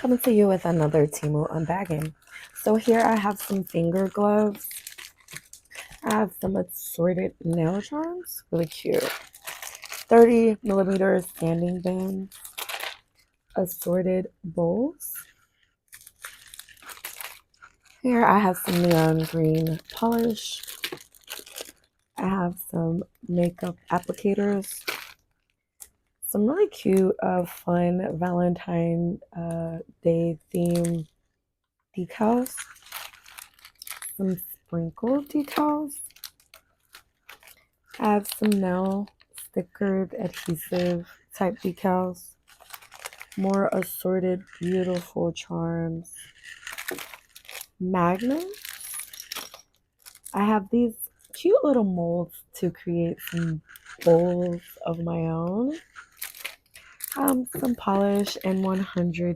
Coming to you with another Temu unbagging. So here I have some finger gloves. I have some assorted nail charms, really cute. 30 millimeter standing bands, assorted bowls. Here I have some neon green polish. I have some makeup applicators, some really cute, fun Valentine Day theme decals, some sprinkle decals. I have some nail stickered adhesive type decals, more assorted beautiful charms, magnets. I have these cute little molds to create some bowls of my own, some polish and 100